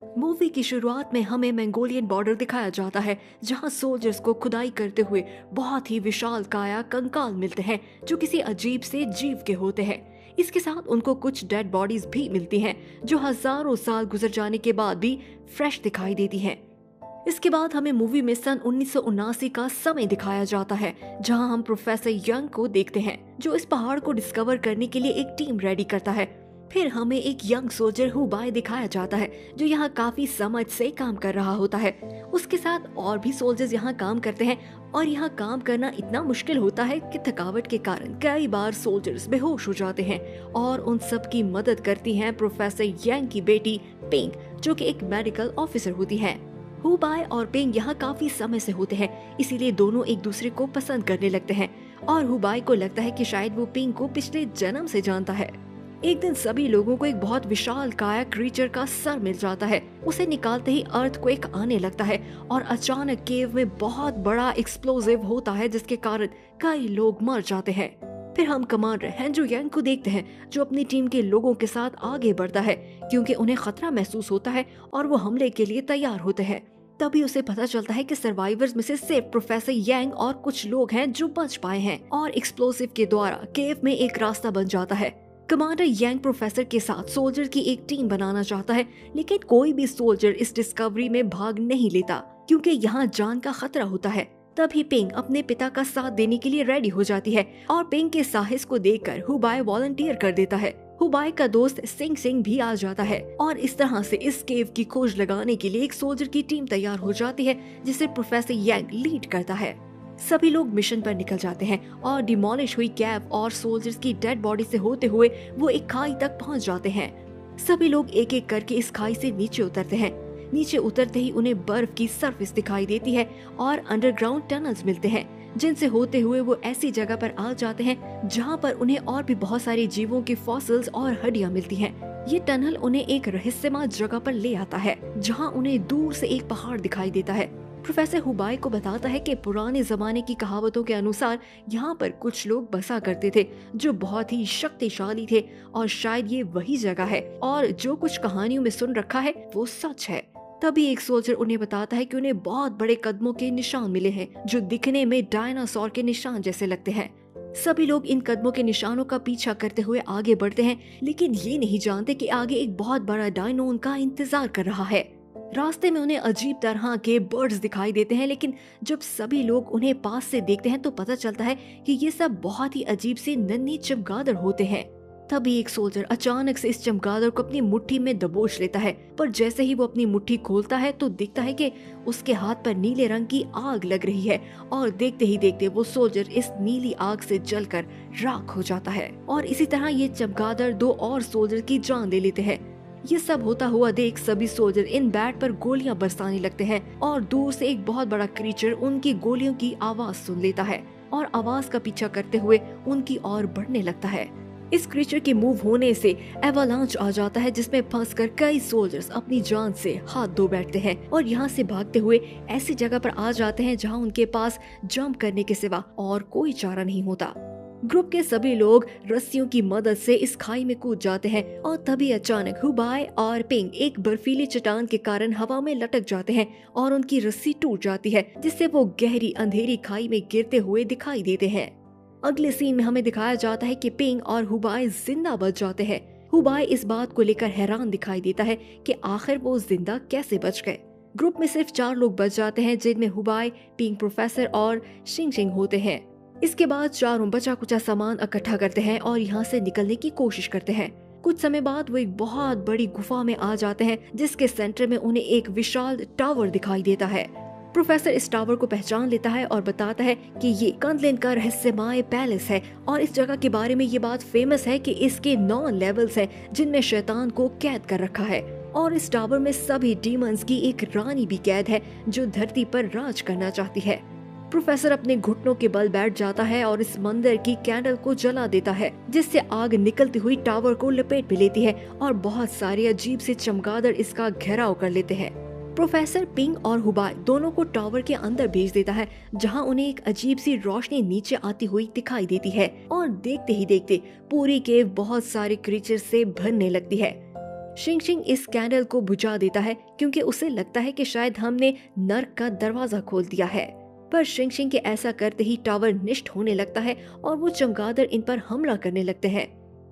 Movie की शुरुआत में हमें मंगोलियन बॉर्डर दिखाया जाता है, जहां सोल्जर्स को खुदाई करते हुए बहुत ही विशाल काया कंकाल मिलते हैं जो किसी अजीब से जीव के होते हैं। इसके साथ उनको कुछ डेड बॉडीज भी मिलती हैं जो हजारों साल गुजर जाने के बाद भी फ्रेश दिखाई देती हैं। इसके बाद हमें मूवी में सन 1979 का समय दिखाया जाता है, जहां हम प्रोफेसर यंग को देखते हैं जो इस पहाड़ को डिस्कवर करने के लिए एक टीम रेडी करता है। फिर हमें एक यंग सोल्जर हुबाई दिखाया जाता है जो यहाँ काफी समझ से काम कर रहा होता है। उसके साथ और भी सोल्जर्स यहाँ काम करते हैं और यहाँ काम करना इतना मुश्किल होता है कि थकावट के कारण कई बार सोल्जर्स बेहोश हो जाते हैं और उन सब की मदद करती हैं प्रोफेसर यंग की बेटी पिंक, जो कि एक मेडिकल ऑफिसर होती है। हुबाई और पिंग यहाँ काफी समय से होते हैं, इसीलिए दोनों एक दूसरे को पसंद करने लगते हैं और हुबाई को लगता है कि शायद वो पिंग को पिछले जन्म से जानता है। एक दिन सभी लोगों को एक बहुत विशाल काया क्रीचर का सर मिल जाता है। उसे निकालते ही अर्थक्वेक आने लगता है और अचानक केव में बहुत बड़ा एक्सप्लोसिव होता है, जिसके कारण कई लोग मर जाते हैं। फिर हम कमांडर हेनजू यांग को देखते हैं जो अपनी टीम के लोगों के साथ आगे बढ़ता है क्योंकि उन्हें खतरा महसूस होता है और वो हमले के लिए तैयार होते हैं। तभी उसे पता चलता है कि सर्वाइवर्स में से सिर्फ प्रोफेसर यांग और कुछ लोग हैं जो बच पाए हैं और एक्सप्लोसिव के द्वारा केव में एक रास्ता बन जाता है। कमांडर यांग प्रोफेसर के साथ सोल्जर की एक टीम बनाना चाहता है, लेकिन कोई भी सोल्जर इस डिस्कवरी में भाग नहीं लेता क्योंकि यहाँ जान का खतरा होता है। तभी पिंग अपने पिता का साथ देने के लिए रेडी हो जाती है और पिंग के साहस को देखकर हुबाई वॉलंटियर कर देता है। हुबाई का दोस्त सिंग सिंग भी आ जाता है और इस तरह से इस केव की खोज लगाने के लिए एक सोल्जर की टीम तैयार हो जाती है जिसे प्रोफेसर यांग लीड करता है। सभी लोग मिशन पर निकल जाते हैं और डिमोलिश हुई कैब और सोल्जर्स की डेड बॉडी से होते हुए वो एक खाई तक पहुंच जाते हैं। सभी लोग एक एक करके इस खाई से नीचे उतरते हैं। नीचे उतरते ही उन्हें बर्फ की सरफेस दिखाई देती है और अंडरग्राउंड टनल्स मिलते हैं, जिनसे होते हुए वो ऐसी जगह पर आ जाते हैं जहाँ पर उन्हें और भी बहुत सारे जीवों के फॉसिल्स और हड्डियाँ मिलती हैं। ये टनल उन्हें एक रहस्यमय जगह पर ले आता है जहाँ उन्हें दूर से एक पहाड़ दिखाई देता है। प्रोफेसर हुबाई को बताता है कि पुराने जमाने की कहावतों के अनुसार यहाँ पर कुछ लोग बसा करते थे जो बहुत ही शक्तिशाली थे और शायद ये वही जगह है और जो कुछ कहानियों में सुन रखा है वो सच है। तभी एक सोल्जर उन्हें बताता है कि उन्हें बहुत बड़े कदमों के निशान मिले हैं जो दिखने में डायनासोर के निशान जैसे लगते हैं। सभी लोग इन कदमों के निशानों का पीछा करते हुए आगे बढ़ते हैं, लेकिन ये नहीं जानते कि आगे एक बहुत बड़ा डायनो उनका इंतजार कर रहा है। रास्ते में उन्हें अजीब तरह के बर्ड्स दिखाई देते हैं, लेकिन जब सभी लोग उन्हें पास से देखते हैं तो पता चलता है कि ये सब बहुत ही अजीब से नन्हे चमगादड़ होते हैं। तभी एक सोल्जर अचानक से इस चमगादड़ को अपनी मुट्ठी में दबोच लेता है, पर जैसे ही वो अपनी मुट्ठी खोलता है तो दिखता है कि उसके हाथ पर नीले रंग की आग लग रही है और देखते ही देखते वो सोल्जर इस नीली आग से जलकर राख हो जाता है और इसी तरह ये चमगादड़ दो और सोल्जर की जान ले लेते हैं। ये सब होता हुआ देख सभी सोल्जर इन बैट पर गोलियां बरसाने लगते हैं और दूर से एक बहुत बड़ा क्रीचर उनकी गोलियों की आवाज सुन लेता है और आवाज का पीछा करते हुए उनकी ओर बढ़ने लगता है। इस क्रीचर के मूव होने से एवालांच आ जाता है जिसमें फंसकर कई सोल्जर्स अपनी जान से हाथ धो बैठते हैं और यहाँ से भागते हुए ऐसी जगह पर आ जाते हैं जहाँ उनके पास जंप करने के सिवा और कोई चारा नहीं होता। ग्रुप के सभी लोग रस्सियों की मदद से इस खाई में कूद जाते हैं और तभी अचानक हुबाई और पिंग एक बर्फीली चट्टान के कारण हवा में लटक जाते हैं और उनकी रस्सी टूट जाती है, जिससे वो गहरी अंधेरी खाई में गिरते हुए दिखाई देते हैं। अगले सीन में हमें दिखाया जाता है कि पिंग और हुबाई जिंदा बच जाते हैं। हुबाई इस बात को लेकर हैरान दिखाई देता है कि आखिर वो जिंदा कैसे बच गए। ग्रुप में सिर्फ 4 लोग बच जाते हैं, जिनमें हुबाई, पिंग, प्रोफेसर और शिंग शिंग होते हैं। इसके बाद चारों बचा कुचा सामान इकट्ठा करते हैं और यहाँ से निकलने की कोशिश करते हैं। कुछ समय बाद वो एक बहुत बड़ी गुफा में आ जाते हैं जिसके सेंटर में उन्हें एक विशाल टावर दिखाई देता है। प्रोफेसर इस टावर को पहचान लेता है और बताता है कि ये कंदलिन का रहस्यमय पैलेस है और इस जगह के बारे में ये बात फेमस है कि इसके 9 लेवल्स हैं जिनमें शैतान को कैद कर रखा है और इस टावर में सभी डीमंस की एक रानी भी कैद है जो धरती पर राज करना चाहती है। प्रोफेसर अपने घुटनों के बल बैठ जाता है और इस मंदिर की कैंडल को जला देता है, जिससे आग निकलती हुई टावर को लपेट में लेती है और बहुत सारे अजीब से चमगादड़ इसका घेराव कर लेते हैं। प्रोफेसर पिंग और हुबाई दोनों को टावर के अंदर भेज देता है, जहां उन्हें एक अजीब सी रोशनी नीचे आती हुई दिखाई देती है और देखते ही देखते पूरी केव बहुत सारे क्रीचर से भरने लगती है। शिंगशिंग इस कैंडल को बुझा देता है क्योंकि उसे लगता है कि शायद हमने नर्क का दरवाजा खोल दिया है। पर शिंगशिंग के ऐसा करते ही टावर नष्ट होने लगता है और वो चमगादड़ इन पर हमला करने लगते हैं।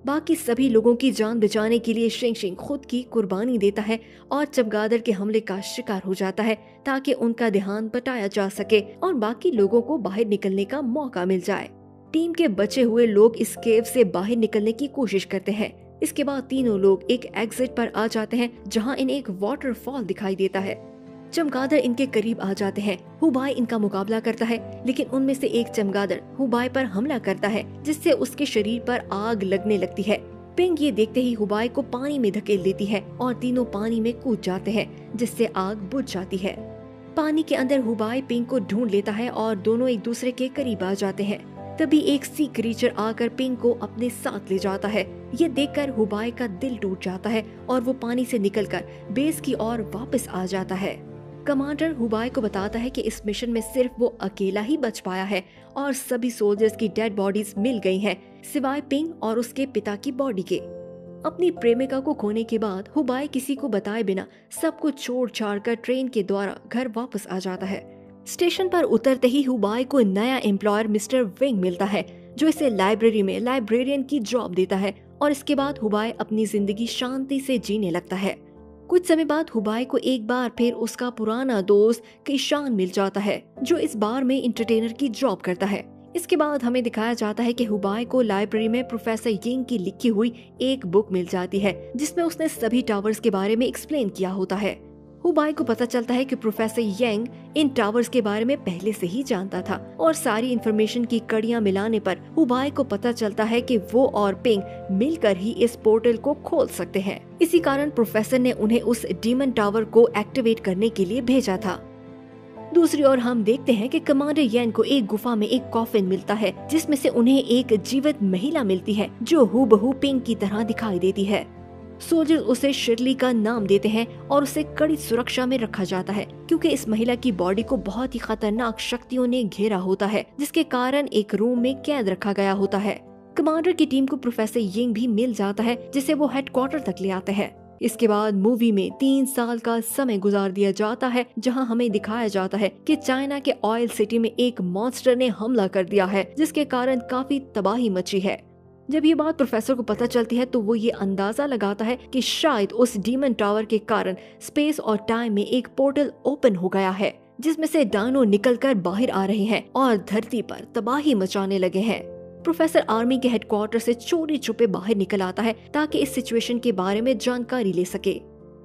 बाकी सभी लोगों की जान बचाने के लिए शिंगशिंग खुद की कुर्बानी देता है और चमगादड़ के हमले का शिकार हो जाता है ताकि उनका ध्यान बटाया जा सके और बाकी लोगों को बाहर निकलने का मौका मिल जाए। टीम के बचे हुए लोग इस केव से बाहर निकलने की कोशिश करते हैं। इसके बाद तीनों लोग एक एग्जिट पर आ जाते हैं जहां इन्हें एक वाटरफॉल दिखाई देता है। चमगादड़ इनके करीब आ जाते हैं। हुबाई इनका मुकाबला करता है लेकिन उनमें से एक चमगादड़ हुबाई पर हमला करता है जिससे उसके शरीर पर आग लगने लगती है। पिंग ये देखते ही हुबाई को पानी में धकेल देती है और तीनों पानी में कूद जाते हैं जिससे आग बुझ जाती है। पानी के अंदर हुबाई पिंग को ढूंढ लेता है और दोनों एक दूसरे के करीब आ जाते हैं। तभी एक सी क्रीचर आकर पिंग को अपने साथ ले जाता है। ये देखकर हुबाई का दिल टूट जाता है और वो पानी से निकलकर बेस की ओर वापस आ जाता है। कमांडर हुबाई को बताता है कि इस मिशन में सिर्फ वो अकेला ही बच पाया है और सभी सोल्जर्स की डेड बॉडीज मिल गई हैं, सिवाय पिंग और उसके पिता की बॉडी के। अपनी प्रेमिका को खोने के बाद हुबाई किसी को बताए बिना सब कुछ छोड़ छाड़ कर ट्रेन के द्वारा घर वापस आ जाता है। स्टेशन पर उतरते ही हुबाई को नया एम्प्लॉयर मिस्टर विंग मिलता है जो इसे लाइब्रेरी में लाइब्रेरियन की जॉब देता है और इसके बाद हुबाई अपनी जिंदगी शांति से जीने लगता है। कुछ समय बाद हुबाई को एक बार फिर उसका पुराना दोस्त किशान मिल जाता है जो इस बार में एंटरटेनर की जॉब करता है। इसके बाद हमें दिखाया जाता है कि हुबाई को लाइब्रेरी में प्रोफेसर यिंग की लिखी हुई एक बुक मिल जाती है जिसमें उसने सभी टावर्स के बारे में एक्सप्लेन किया होता है। हुबाई को पता चलता है कि प्रोफेसर यंग इन टावर्स के बारे में पहले से ही जानता था और सारी इंफॉर्मेशन की कड़ियां मिलाने पर हुबाई को पता चलता है कि वो और पिंग मिलकर ही इस पोर्टल को खोल सकते हैं। इसी कारण प्रोफेसर ने उन्हें उस डीमन टावर को एक्टिवेट करने के लिए भेजा था। दूसरी ओर हम देखते हैं कि कमांडर यंग को एक गुफा में एक कॉफिन मिलता है जिसमें से उन्हें एक जीवित महिला मिलती है जो हूबहू पिंग की तरह दिखाई देती है। सोल्जर उसे शिरली का नाम देते हैं और उसे कड़ी सुरक्षा में रखा जाता है क्योंकि इस महिला की बॉडी को बहुत ही खतरनाक शक्तियों ने घेरा होता है जिसके कारण एक रूम में कैद रखा गया होता है। कमांडर की टीम को प्रोफेसर यिंग भी मिल जाता है जिसे वो हेडक्वार्टर तक ले आते हैं। इसके बाद मूवी में 3 साल का समय गुजार दिया जाता है जहां हमें दिखाया जाता है कि चाइना के ऑयल सिटी में एक मॉन्स्टर ने हमला कर दिया है जिसके कारण काफी तबाही मची है। जब ये बात प्रोफेसर को पता चलती है तो वो ये अंदाजा लगाता है कि शायद उस डीमन टावर के कारण स्पेस और टाइम में एक पोर्टल ओपन हो गया है जिसमें से डायनो निकलकर बाहर आ रहे हैं और धरती पर तबाही मचाने लगे हैं। प्रोफेसर आर्मी के हेडक्वार्टर से चोरी छुपे बाहर निकल आता है ताकि इस सिचुएशन के बारे में जानकारी ले सके।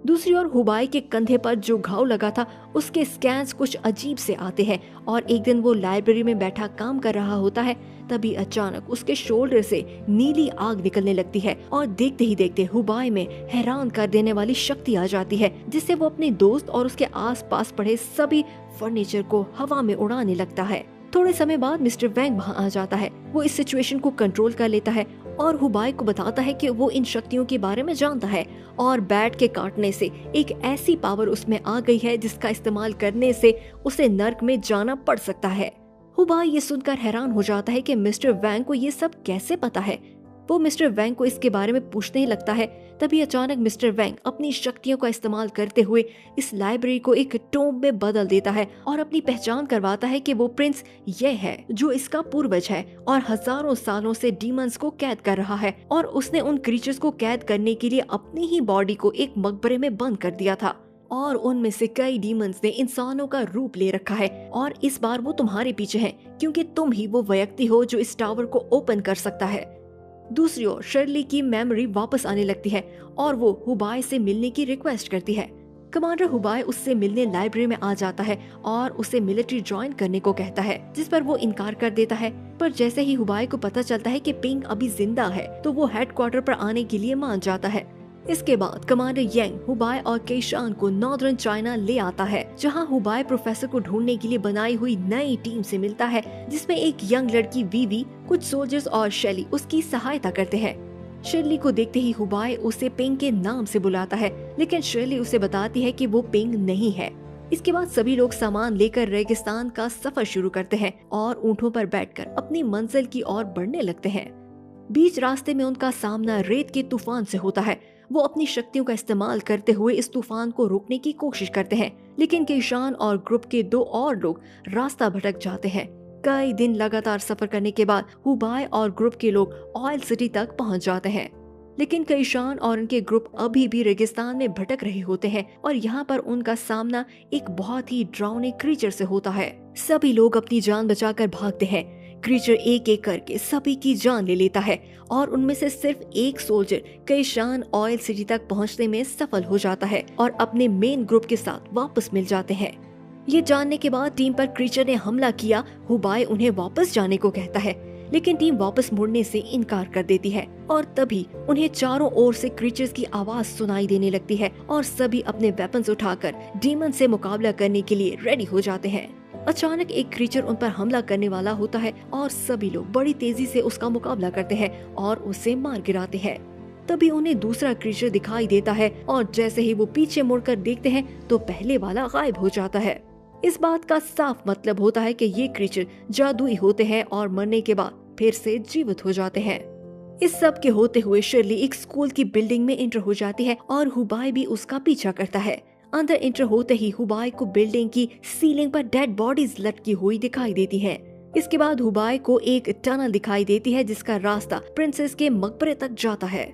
दूसरी ओर हुबाई के कंधे पर जो घाव लगा था उसके स्कैन्स कुछ अजीब से आते हैं और एक दिन वो लाइब्रेरी में बैठा काम कर रहा होता है। तभी अचानक उसके शोल्डर से नीली आग निकलने लगती है और देखते ही देखते हुबाई में हैरान कर देने वाली शक्ति आ जाती है जिससे वो अपने दोस्त और उसके आसपास पड़े सभी फर्नीचर को हवा में उड़ाने लगता है। थोड़े समय बाद मिस्टर वैंग वहाँ आ जाता है। वो इस सिचुएशन को कंट्रोल कर लेता है और हुबाई को बताता है कि वो इन शक्तियों के बारे में जानता है और बैट के काटने से एक ऐसी पावर उसमें आ गई है जिसका इस्तेमाल करने से उसे नर्क में जाना पड़ सकता है। हुबाई ये सुनकर हैरान हो जाता है कि मिस्टर वैंग को ये सब कैसे पता है। वो मिस्टर वैंग को इसके बारे में पूछने ही लगता है। तभी अचानक मिस्टर वैंग अपनी शक्तियों का इस्तेमाल करते हुए इस लाइब्रेरी को एक टोम्ब में बदल देता है और अपनी पहचान करवाता है कि वो प्रिंस ये है जो इसका पूर्वज है और हजारों सालों से डीमंस को कैद कर रहा है और उसने उन क्रीचर्स को कैद करने के लिए अपनी ही बॉडी को एक मकबरे में बंद कर दिया था और उनमें से कई डीमंस ने इंसानों का रूप ले रखा है और इस बार वो तुम्हारे पीछे हैं क्योंकि तुम ही वो व्यक्ति हो जो इस टावर को ओपन कर सकता है। दूसरी ओर शर्ली की मेमोरी वापस आने लगती है और वो हुबाई से मिलने की रिक्वेस्ट करती है। कमांडर हुबाई उससे मिलने लाइब्रेरी में आ जाता है और उसे मिलिट्री ज्वाइन करने को कहता है जिस पर वो इनकार कर देता है। पर जैसे ही हुबाई को पता चलता है कि पिंग अभी जिंदा है तो वो हेडक्वार्टर पर आने के लिए मान जाता है। इसके बाद कमांडर यंग हुबाई और केशान को नॉर्दर्न चाइना ले आता है जहां हुबाई प्रोफेसर को ढूंढने के लिए बनाई हुई नई टीम से मिलता है जिसमें एक यंग लड़की वीवी, कुछ सोल्जर्स और शेली उसकी सहायता करते हैं। शेरली को देखते ही हुबाई उसे पिंग के नाम से बुलाता है लेकिन शेरली उसे बताती है कि वो पिंग नहीं है। इसके बाद सभी लोग सामान लेकर रेगिस्तान का सफर शुरू करते हैं और ऊँटों पर बैठकर अपनी मंजिल की ओर बढ़ने लगते हैं। बीच रास्ते में उनका सामना रेत के तूफान से होता है। वो अपनी शक्तियों का इस्तेमाल करते हुए इस तूफान को रोकने की कोशिश करते हैं, लेकिन केशान और ग्रुप के 2 और लोग रास्ता भटक जाते हैं। कई दिन लगातार सफर करने के बाद हुबाई और ग्रुप के लोग ऑयल सिटी तक पहुंच जाते हैं, लेकिन केशान और उनके ग्रुप अभी भी रेगिस्तान में भटक रहे होते हैं और यहाँ पर उनका सामना एक बहुत ही डरावने क्रीचर से होता है। सभी लोग अपनी जान बचाकर भागते हैं। क्रीचर एक एक करके सभी की जान ले लेता है और उनमें से सिर्फ एक सोल्जर केशान ऑयल सिटी तक पहुंचने में सफल हो जाता है और अपने मेन ग्रुप के साथ वापस मिल जाते हैं। ये जानने के बाद टीम पर क्रीचर ने हमला किया। हुबाई उन्हें वापस जाने को कहता है, लेकिन टीम वापस मुड़ने से इनकार कर देती है और तभी उन्हें चारों ओर से क्रीचर्स की आवाज सुनाई देने लगती है और सभी अपने वेपन्स उठाकर डीमन से मुकाबला करने के लिए रेडी हो जाते हैं। अचानक एक क्रीचर उन पर हमला करने वाला होता है और सभी लोग बड़ी तेजी से उसका मुकाबला करते हैं और उसे मार गिराते हैं। तभी उन्हें दूसरा क्रीचर दिखाई देता है और जैसे ही वो पीछे मुड़कर देखते हैं तो पहले वाला गायब हो जाता है। इस बात का साफ मतलब होता है कि ये क्रीचर जादुई होते हैं और मरने के बाद फिर से जीवित हो जाते हैं। इस सब के होते हुए शर्ली एक स्कूल की बिल्डिंग में एंटर हो जाती है और हुबाई भी उसका पीछा करता है। अंदर एंटर होते ही हुबाई को बिल्डिंग की सीलिंग पर डेड बॉडीज लटकी हुई दिखाई देती हैं। इसके बाद हुबाई को एक टनल दिखाई देती है जिसका रास्ता प्रिंसेस के मकबरे तक जाता है।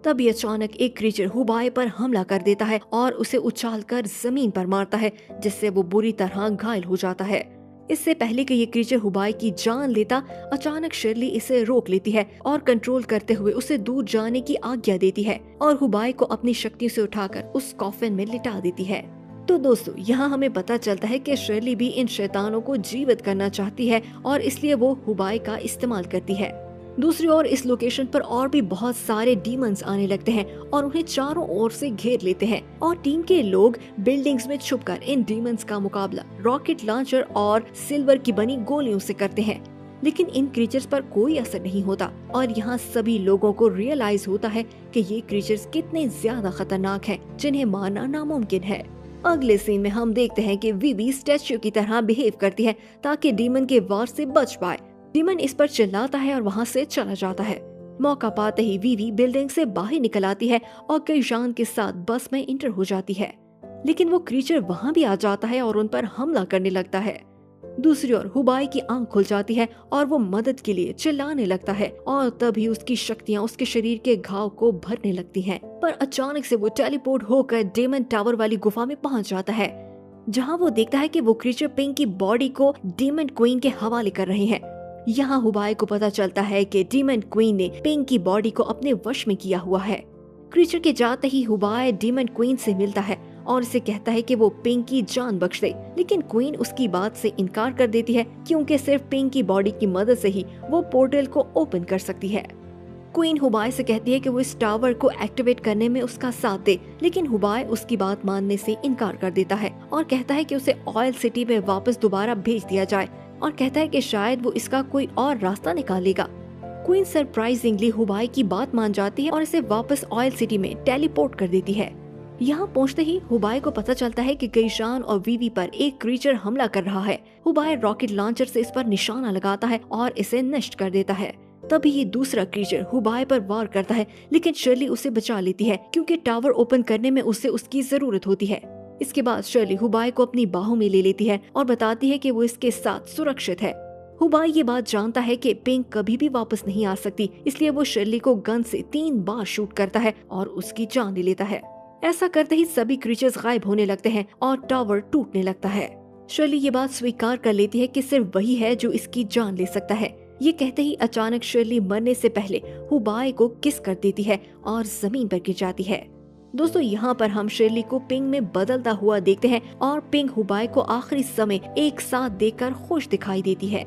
तभी अचानक एक क्रीचर हुबाई पर हमला कर देता है और उसे उछालकर जमीन पर मारता है, जिससे वो बुरी तरह घायल हो जाता है। इससे पहले कि ये क्रीचर हुबाई की जान लेता, अचानक शर्ली इसे रोक लेती है और कंट्रोल करते हुए उसे दूर जाने की आज्ञा देती है और हुबाई को अपनी शक्ति से उठाकर उस कॉफिन में लिटा देती है। तो दोस्तों, यहाँ हमें पता चलता है कि शर्ली भी इन शैतानों को जीवित करना चाहती है और इसलिए वो हुबाई का इस्तेमाल करती है। दूसरी ओर इस लोकेशन पर और भी बहुत सारे डीमंस आने लगते हैं और उन्हें चारों ओर से घेर लेते हैं और टीम के लोग बिल्डिंग्स में छुपकर इन डीमंस का मुकाबला रॉकेट लॉन्चर और सिल्वर की बनी गोलियों से करते हैं, लेकिन इन क्रीचर्स पर कोई असर नहीं होता और यहाँ सभी लोगों को रियलाइज होता है कि ये क्रीचर्स कितने ज्यादा खतरनाक हैं, जिन्हें मारना नामुमकिन है। अगले सीन में हम देखते हैं कि वीवी स्टैच्यू की तरह बिहेव करती है ताकि डीमन के वार से बच पाए। डीमन इस पर चिल्लाता है और वहाँ से चला जाता है। मौका पाते ही वीवी बिल्डिंग से बाहर निकल आती है और केशान के साथ बस में इंटर हो जाती है, लेकिन वो क्रीचर वहाँ भी आ जाता है और उन पर हमला करने लगता है। दूसरी ओर हुबाई की आंख खुल जाती है और वो मदद के लिए चिल्लाने लगता है और तभी उसकी शक्तियाँ उसके शरीर के घाव को भरने लगती हैं। पर अचानक से वो टेलीपोर्ट होकर डेमन टावर वाली गुफा में पहुंच जाता है, जहाँ वो देखता है कि वो क्रीचर पिंक की बॉडी को डीमन क्वीन के हवाले कर रहे हैं। यहाँ हुबाई को पता चलता है कि डीमन क्वीन ने पिंक की बॉडी को अपने वश में किया हुआ है। क्रीचर के जाते ही हुबाई डीमन क्वीन से मिलता है और इसे कहता है कि वो पिंक की जान बख्श दे, लेकिन क्वीन उसकी बात से इनकार कर देती है क्योंकि सिर्फ पिंक की बॉडी की मदद से ही वो पोर्टल को ओपन कर सकती है। क्वीन हुबाई से कहती है कि वो इस टावर को एक्टिवेट करने में उसका साथ दे, लेकिन हुबाई उसकी बात मानने से इनकार कर देता है और कहता है कि उसे ऑयल सिटी में वापस दोबारा भेज दिया जाए और कहता है कि शायद वो इसका कोई और रास्ता निकालेगा। क्वीन सरप्राइजिंगली हुबाई की बात मान जाती है और इसे वापस ऑयल सिटी में टेलीपोर्ट कर देती है। यहाँ पहुँचते ही हुबाई को पता चलता है कि केशान और वीवी पर एक क्रीचर हमला कर रहा है। हुबाई रॉकेट लॉन्चर से इस पर निशाना लगाता है और इसे नष्ट कर देता है। तभी ये दूसरा क्रीचर हुबाई पर वार करता है, लेकिन शर्ली उसे बचा लेती है क्योंकि टावर ओपन करने में उसे उसकी जरूरत होती है। इसके बाद शर्ली हुबाई को अपनी बाहों में ले लेती है और बताती है कि वो इसके साथ सुरक्षित है। हुबाई ये बात जानता है कि पिंक कभी भी वापस नहीं आ सकती, इसलिए वो शर्ली को गन से 3 बार शूट करता है और उसकी जान ले लेता है। ऐसा करते ही सभी क्रीचर्स गायब होने लगते हैं और टावर टूटने लगता है। शर्ली ये बात स्वीकार कर लेती है कि सिर्फ वही है जो इसकी जान ले सकता है। ये कहते ही अचानक शर्ली मरने से पहले हुबाई को किस कर देती है और जमीन पर गिर जाती है। दोस्तों, यहाँ पर हम शर्ली को पिंक में बदलता हुआ देखते हैं और पिंक हुबाई को आखिरी समय एक साथ देखकर खुश दिखाई देती है।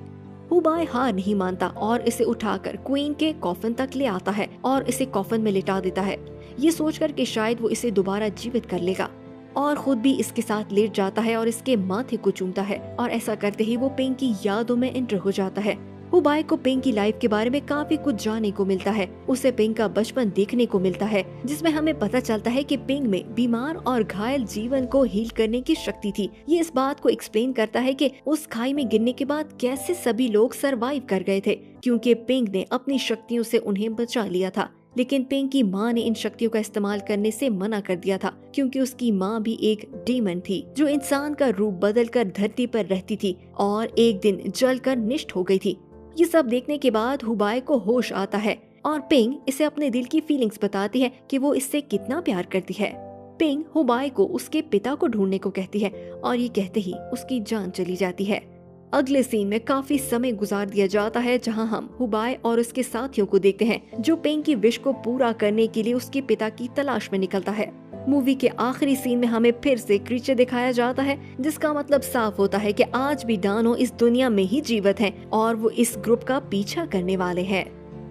हुबाई हार नहीं मानता और इसे उठाकर क्वीन के कॉफिन तक ले आता है और इसे कॉफिन में लिटा देता है, ये सोचकर कि शायद वो इसे दोबारा जीवित कर लेगा, और खुद भी इसके साथ लेट जाता है और इसके माथे को चूमता है और ऐसा करते ही वो पिंक की यादों में एंटर हो जाता है। हुबाई को पिंक की लाइफ के बारे में काफी कुछ जानने को मिलता है। उसे पिंक का बचपन देखने को मिलता है, जिसमें हमें पता चलता है कि पिंक में बीमार और घायल जीवन को हील करने की शक्ति थी। ये इस बात को एक्सप्लेन करता है कि उस खाई में गिरने के बाद कैसे सभी लोग सरवाइव कर गए थे, क्योंकि पिंक ने अपनी शक्तियों से उन्हें बचा लिया था। लेकिन पिंग की माँ ने इन शक्तियों का इस्तेमाल करने से मना कर दिया था, क्योंकि उसकी माँ भी एक डीमन थी जो इंसान का रूप बदलकर धरती पर रहती थी और एक दिन जलकर निष्ठ हो गई थी। ये सब देखने के बाद हुबाई को होश आता है और पिंग इसे अपने दिल की फीलिंग्स बताती है कि वो इससे कितना प्यार करती है। पिंग हुबाई को उसके पिता को ढूंढने को कहती है और ये कहते ही उसकी जान चली जाती है। अगले सीन में काफी समय गुजार दिया जाता है, जहां हम हुबाई और उसके साथियों को देखते हैं जो पिंग की विश को पूरा करने के लिए उसके पिता की तलाश में निकलता है। मूवी के आखिरी सीन में हमें फिर से क्रीचर दिखाया जाता है, जिसका मतलब साफ होता है कि आज भी डानो इस दुनिया में ही जीवित हैं और वो इस ग्रुप का पीछा करने वाले हैं।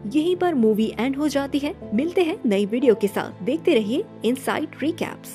यहीं पर मूवी एंड हो जाती है। मिलते हैं नई वीडियो के साथ। देखते रहिए इनसाइड रिकैप्स।